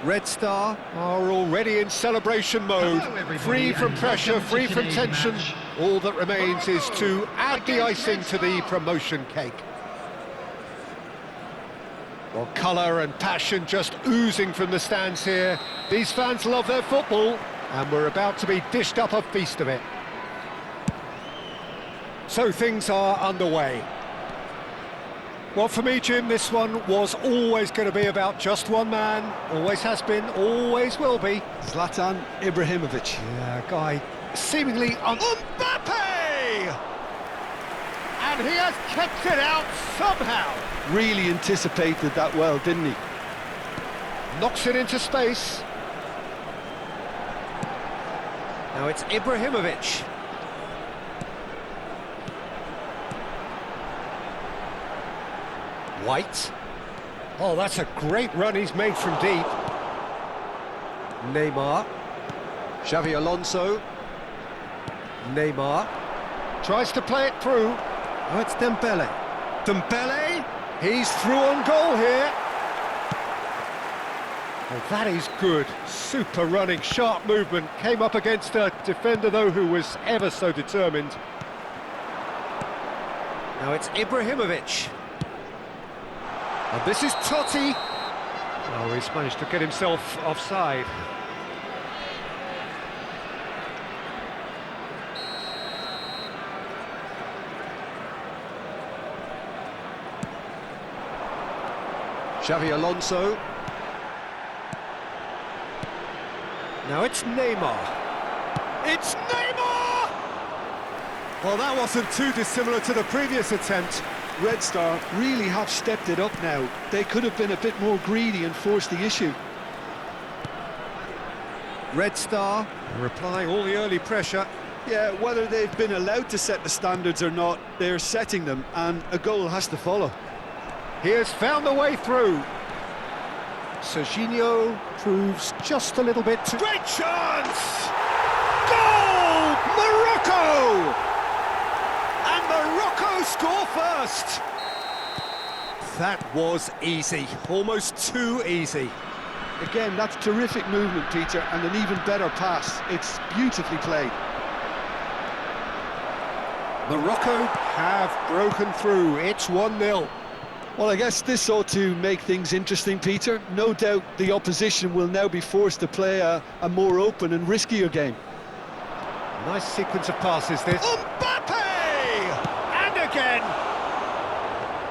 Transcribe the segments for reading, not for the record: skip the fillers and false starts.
Red Star are already in celebration mode, free from pressure, free from tension. All that remains is to add the icing to the promotion cake. Well, colour and passion just oozing from the stands here. These fans love their football, and we're about to be dished up a feast of it. So things are underway. Well, for me, Jim, this one was always going to be about just one man. Always has been, always will be. Zlatan Ibrahimovic. Yeah, guy seemingly Mbappe! And he has kept it out somehow. Really anticipated that well, didn't he? Knocks it into space. Now it's Ibrahimovic. White. Oh, that's a great run he's made from deep. Neymar. Xavi Alonso. Neymar. Tries to play it through. Oh, it's Dembele. Dembele. He's through on goal here. Oh, that is good. Super running, sharp movement. Came up against a defender, though, who was ever so determined. Now it's Ibrahimovic. And this is Totti. Oh, he's managed to get himself offside. Xavi Alonso. Now it's Neymar. It's Neymar! Well, that wasn't too dissimilar to the previous attempt. Red Star really have stepped it up now. They could have been a bit more greedy and forced the issue. Red Star replying all the early pressure. Yeah, whether they've been allowed to set the standards or not, they're setting them, and a goal has to follow. He has found the way through. Serginho proves just a little bit too... Great chance! Goal! Morocco! And Morocco score first! That was easy, almost too easy. Again, that's terrific movement, Peter, and an even better pass. It's beautifully played. Morocco have broken through. It's 1-0. Well, I guess this ought to make things interesting, Peter. No doubt the opposition will now be forced to play a more open and riskier game. Nice sequence of passes, this. Mbappe! And again!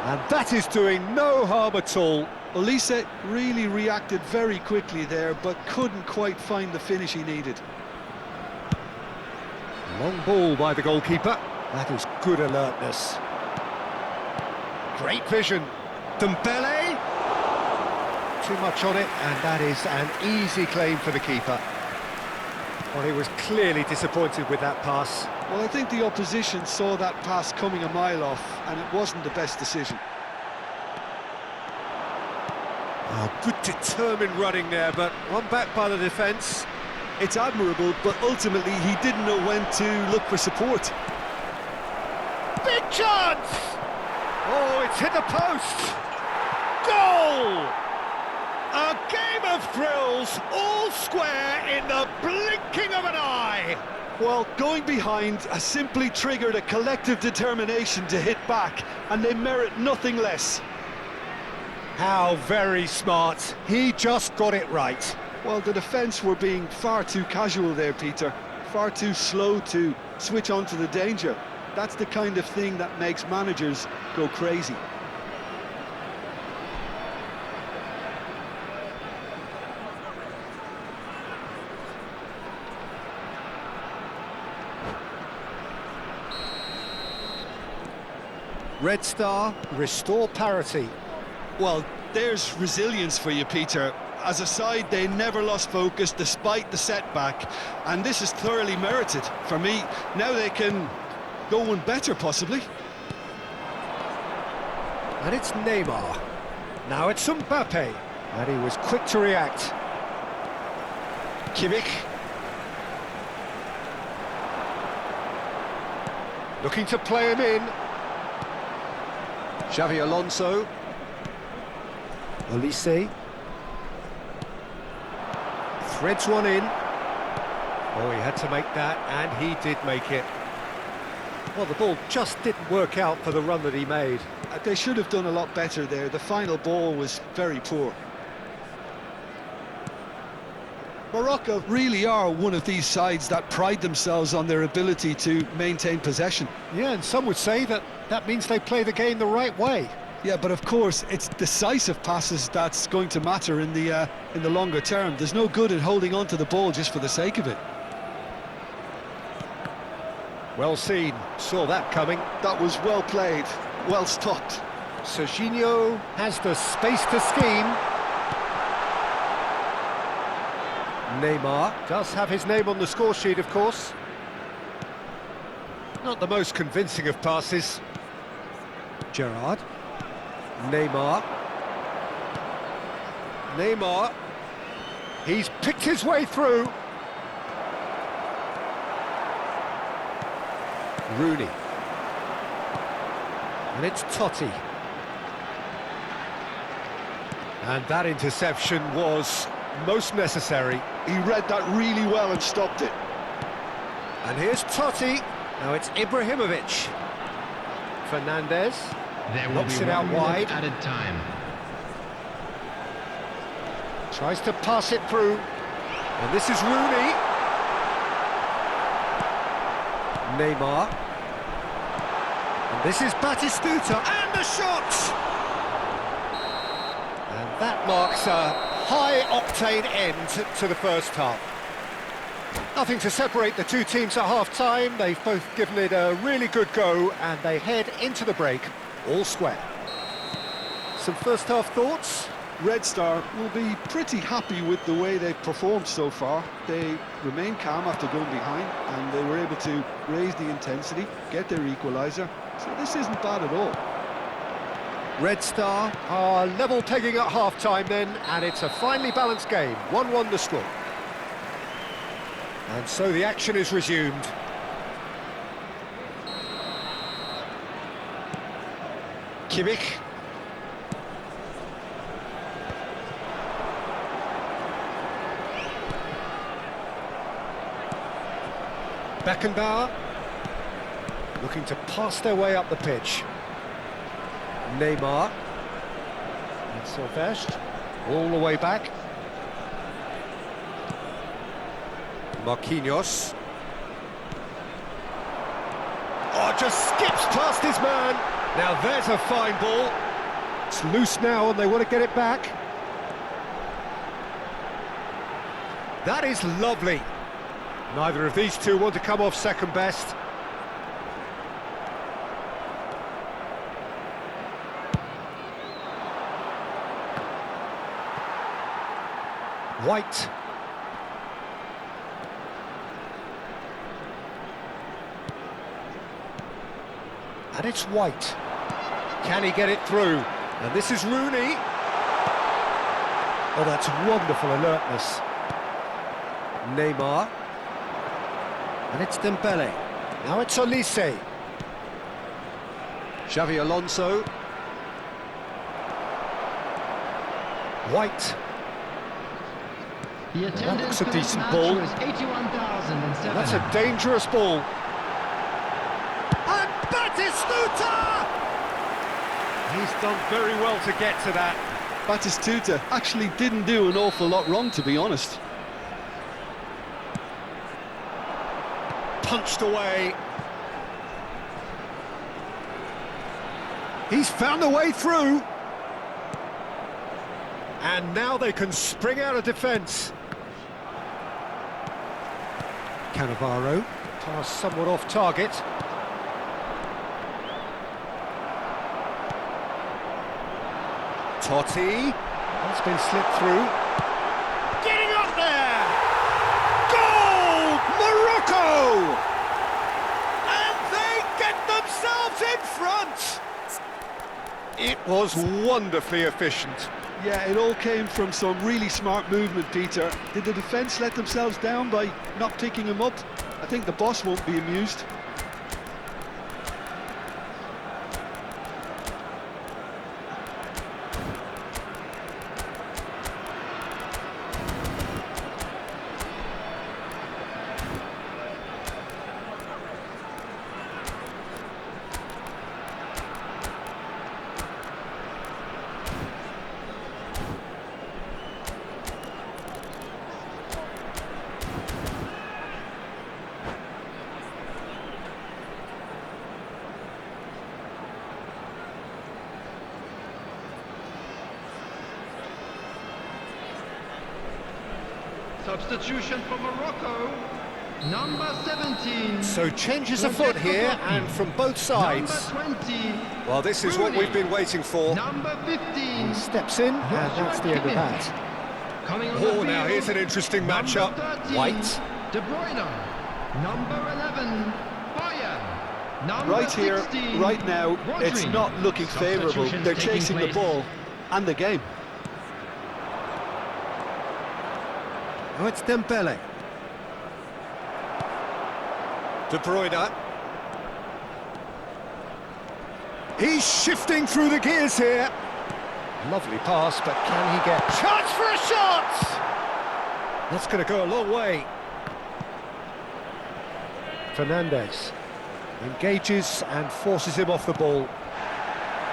And that is doing no harm at all. Olise really reacted very quickly there, but couldn't quite find the finish he needed. Long ball by the goalkeeper. That is good alertness. Great vision. Dembele. Too much on it, and that is an easy claim for the keeper. Well, he was clearly disappointed with that pass. Well, I think the opposition saw that pass coming a mile off, and it wasn't the best decision. Oh, good determined running there, but one back by the defence. It's admirable, but ultimately he didn't know when to look for support. Big chance! Oh, it's hit the post! Goal! A game of thrills, all square in the blinking of an eye! Well, going behind has simply triggered a collective determination to hit back, and they merit nothing less. How very smart. He just got it right. Well, the defence were being far too casual there, Peter. Far too slow to switch on to the danger. That's the kind of thing that makes managers go crazy. Red Star restore parity. Well, there's resilience for you, Peter. As a side, they never lost focus despite the setback, and this is thoroughly merited. For me, now they can go one better, possibly. And it's Neymar. Now it's Mbappe. And he was quick to react. Kimmich. Looking to play him in. Xavi Alonso. Olise. Threads one in. Oh, he had to make that, and he did make it. Well, the ball just didn't work out for the run that he made. They should have done a lot better there. The final ball was very poor. Morocco really are one of these sides that pride themselves on their ability to maintain possession. Yeah, and some would say that that means they play the game the right way. Yeah, but of course, it's decisive passes that's going to matter in the longer term. There's no good in holding on to the ball just for the sake of it. Well seen, saw that coming. That was well played, well stopped. Serginho has the space to scheme. Neymar does have his name on the score sheet, of course. Not the most convincing of passes. Gerrard. Neymar. Neymar. He's picked his way through. Rooney. And it's Totti. And that interception was most necessary. He read that really well and stopped it. And here's Totti. Now it's Ibrahimovic. Fernandez. There will Knocks be it out 1 minute wide. added time. Tries to pass it through. And this is Rooney. Neymar. And this is Batistuta. And the shot! And that marks a high-octane end to the first half. Nothing to separate the two teams at half-time. They've both given it a really good go, and they head into the break all square. Some first-half thoughts? Red Star will be pretty happy with the way they've performed so far. They remained calm after going behind, and they were able to raise the intensity, get their equaliser. So this isn't bad at all. Red Star are level pegging at half-time then, and it's a finely balanced game. 1-1 the score. And so the action is resumed. Kimmich. Beckenbauer. Looking to pass their way up the pitch. Neymar. And Silvestre. All the way back. Marquinhos. Oh, just skips past his man. Now there's a fine ball. It's loose now and they want to get it back. That is lovely. Neither of these two want to come off second best. White. And it's White. Can he get it through? And this is Rooney. Oh, that's wonderful alertness. Neymar. And it's Dembele. Now it's Olise. Xavi Alonso. White. The That looks a attendance for this decent match ball. was 81,007. That's a dangerous ball. And Batistuta! He's done very well to get to that. Batistuta actually didn't do an awful lot wrong, to be honest. Punched away. He's found a way through. And now they can spring out of defence. Cannavaro. Pass somewhat off target. Totti. That's been slipped through. Getting up there! Goal! Morocco! And they get themselves in front! It was wonderfully efficient. Yeah, it all came from some really smart movement, Peter. Did the defence let themselves down by not picking him up? I think the boss won't be amused. Substitution for Morocco. Number 17. So changes afoot here, and from both sides. Number 20. Well, this is what we've been waiting for. Number 15. Steps in, and that's the end of that. Coming on Oh, the now field, here's an interesting matchup. number 13, White. De Bruyne. Number 11. Bayern. Number Right here, 16, right now, it's Rodri. not looking favourable. Substitutions They're taking chasing the place. ball and the game. Oh, it's Dembele. De Bruyne. He's shifting through the gears here. Lovely pass, but can he get... Chance for a shot! That's going to go a long way. Fernandes engages and forces him off the ball.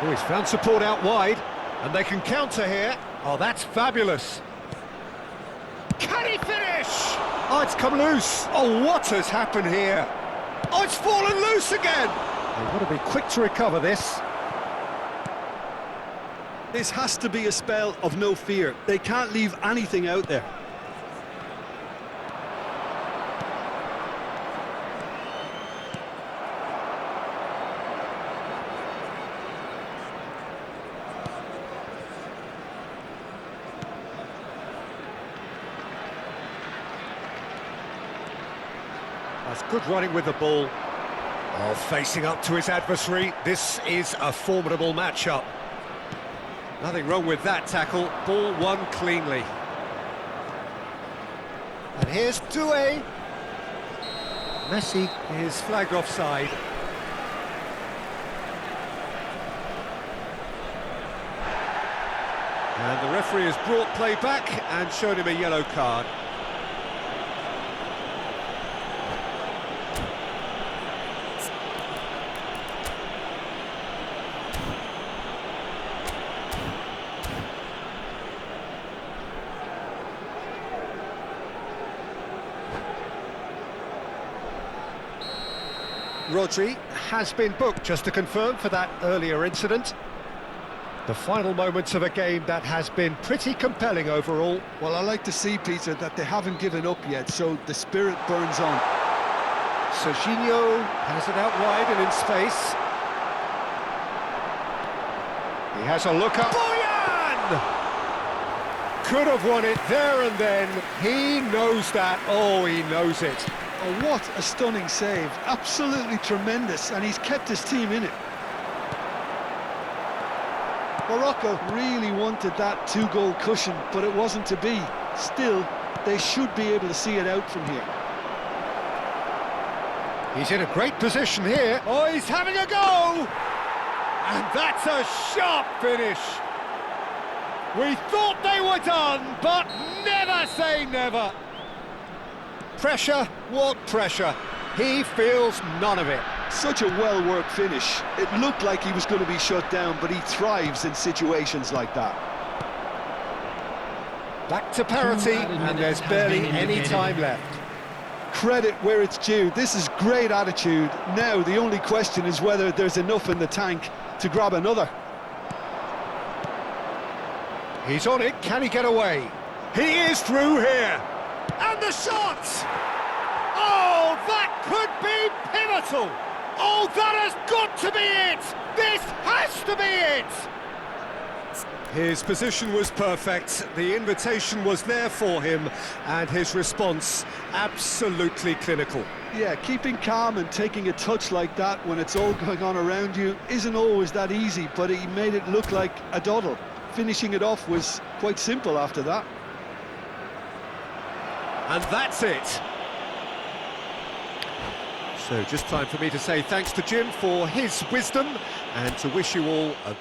Oh, he's found support out wide, and they can counter here. Oh, that's fabulous. Can he finish? Oh, it's come loose. Oh, what has happened here? Oh, it's fallen loose again. They've got to be quick to recover this. This has to be a spell of no fear. They can't leave anything out there. That's good running with the ball. Oh, facing up to his adversary. This is a formidable matchup. Nothing wrong with that tackle. Ball won cleanly. And here's Doué. Messi is flagged offside. And the referee has brought play back and shown him a yellow card. Rodri has been booked, just to confirm, for that earlier incident. The final moments of a game that has been pretty compelling overall. Well, I like to see, Peter, that they haven't given up yet, so the spirit burns on. Serginho has it out wide and in space. He has a look up. Boyan! Could have won it there and then. He knows that. Oh, he knows it. Oh, what a stunning save. Absolutely tremendous, and he's kept his team in it. Morocco really wanted that two-goal cushion, but it wasn't to be. Still, they should be able to see it out from here. He's in a great position here. Oh, he's having a go! And that's a sharp finish. We thought they were done, but never say never. Pressure? What pressure? He feels none of it. Such a well-worked finish. It looked like he was going to be shut down, but he thrives in situations like that. Back to parity, and there's barely any time left. Credit where it's due. This is great attitude. Now, the only question is whether there's enough in the tank to grab another. He's on it. Can he get away? He is through here. And the shot! Oh, that could be pivotal! Oh, that has got to be it! This has to be it! His position was perfect, the invitation was there for him, and his response absolutely clinical. Yeah, keeping calm and taking a touch like that when it's all going on around you isn't always that easy, but he made it look like a doddle. Finishing it off was quite simple after that. And that's it. So just time for me to say thanks to Jim for his wisdom and to wish you all a